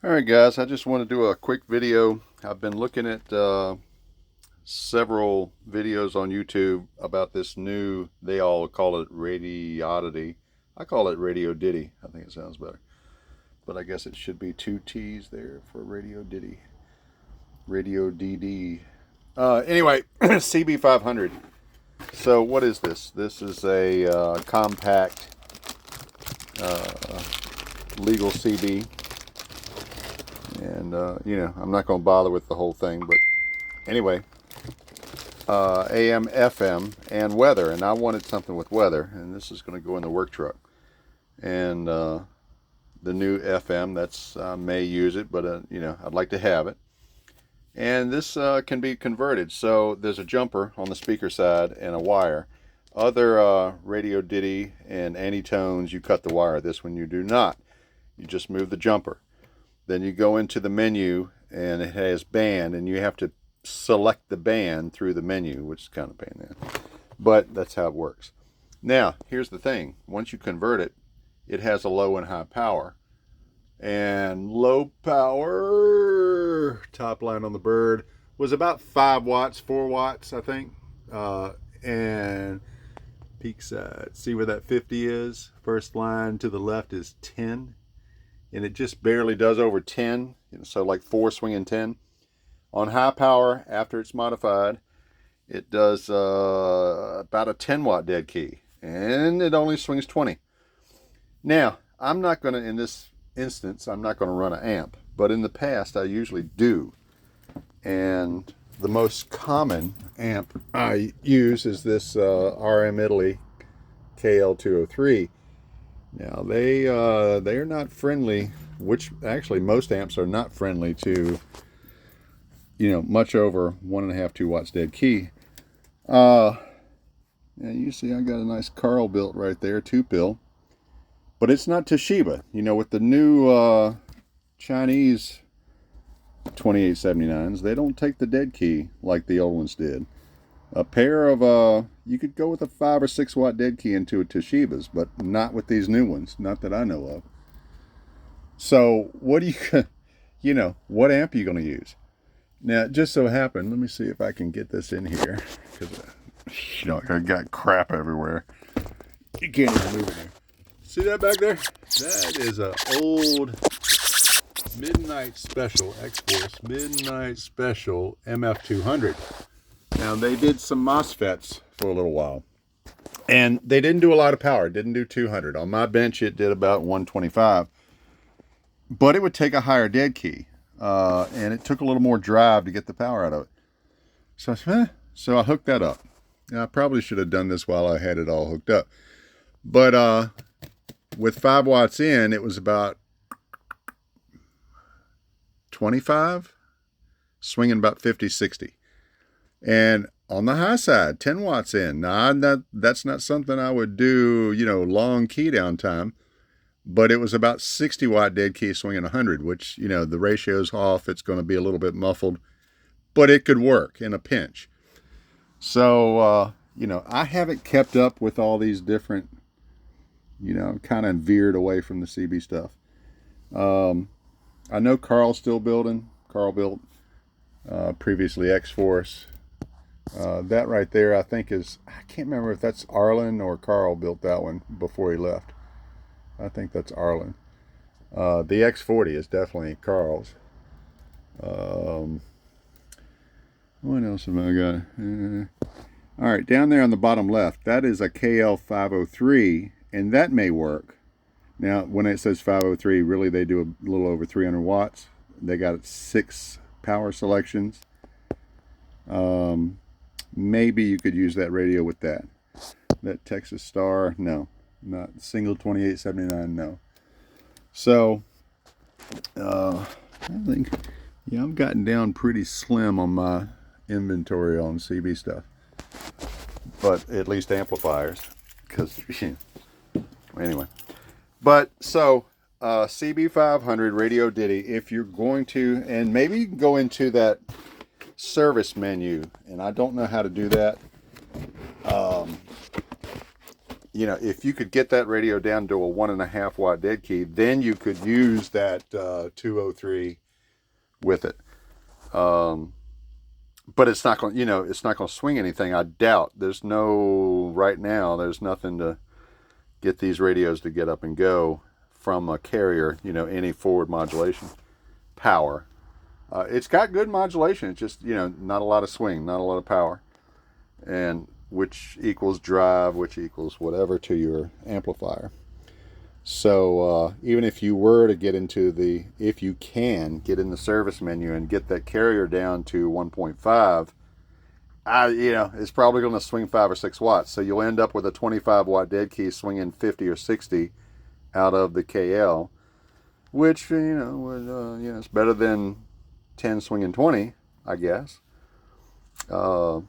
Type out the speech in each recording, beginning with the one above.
Alright guys, I just want to do a quick video. I've been looking at several videos on YouTube about this new, they all call it Radioddity. I call it Radioddity. I think it sounds better. But I guess it should be two T's there for Radioddity. Radiodd. Anyway, CB-500. So what is this? This is a compact legal CB. And, I'm not going to bother with the whole thing, but anyway, AM, FM, and weather. And I wanted something with weather, and this is going to go in the work truck. And the new FM, I may use it, but, I'd like to have it. And this can be converted. So there's a jumper on the speaker side and a wire. Other Radioddity and Antitones, you cut the wire. This one you do not. You just move the jumper. Then you go into the menu and it has band, and you have to select the band through the menu, which is kind of a pain in the ass. But that's how it works. Now, here's the thing. Once you convert it, it has a low and high power. And low power, top line on the bird, was about 5 watts, 4 watts, I think. And peak side, see where that 50 is? First line to the left is 10. And it just barely does over 10, so like 4 swinging 10. On high power, after it's modified, it does about a 10 watt dead key, and it only swings 20. Now, I'm not going to, in this instance, I'm not going to run an amp, but in the past I usually do. And the most common amp I use is this RM Italy KL203. Now they are not friendly, which actually most amps are not friendly to, much over 1.5, 2 watts dead key. Yeah, you see I got a nice Carl built right there, 2-pill, but it's not Toshiba. With the new Chinese 2879s, they don't take the dead key like the old ones did. A pair of, you could go with a 5 or 6 watt dead key into a Toshiba's, but not with these new ones, not that I know of. So what do what amp are you going to use? Now, it just so happened, let me see if I can get this in here, because, I got crap everywhere. You can't even move it here. See that back there? That is an old Midnight Special, X-Force Midnight Special MF200. Now, they did some MOSFETs for a little while, and they didn't do a lot of power. It didn't do 200. On my bench, it did about 125, but it would take a higher dead key, and it took a little more drive to get the power out of it. So I said, so I hooked that up. Now, I probably should have done this while I had it all hooked up, but with 5 watts in, it was about 25, swinging about 50, 60. And on the high side, 10 watts in. Now, that's not something I would do, long key down time. But it was about 60 watt dead key swinging 100, which, the ratio's off. It's going to be a little bit muffled. But it could work in a pinch. So, I haven't kept up with all these different, kind of veered away from the CB stuff. I know Carl's still building. Carl built previously X-Force. That right there, I think is, I can't remember if that's Arlen or Carl built that one before he left. I think that's Arlen. The X40 is definitely Carl's. What else have I got? All right, down there on the bottom left, that is a KL503, and that may work. Now, when it says 503, really they do a little over 300 watts. They got 6 power selections. Maybe you could use that radio with that. That Texas Star, no. Not single 2879, no. So, I think, yeah, I've gotten down pretty slim on my inventory on CB stuff. But at least amplifiers. Because, anyway. But, so, CB-500 Radioddity, if you're going to, and maybe you can go into that service menu, and I don't know how to do that. you know, if you could get that radio down to a 1.5 watt dead key, then you could use that 203 with it. But it's not going, you know, it's not going to swing anything. I doubt. There's no, right now, there's nothing to get these radios to get up and go from a carrier, you know, any forward modulation power. It's got good modulation. It's just, you know, not a lot of swing, not a lot of power. And which equals drive, which equals whatever to your amplifier. So even if you were to get into the, if you can get in the service menu and get that carrier down to 1.5, you know, it's probably going to swing 5 or 6 watts. So you'll end up with a 25 watt dead key swinging 50 or 60 out of the KL, which, you know, would, you know, it's better than 10 swinging 20, I guess. So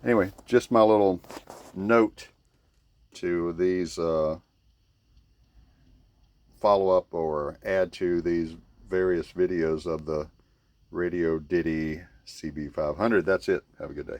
anyway, just my little note to these follow up or add to these various videos of the Radioddity CB-500. That's it. Have a good day.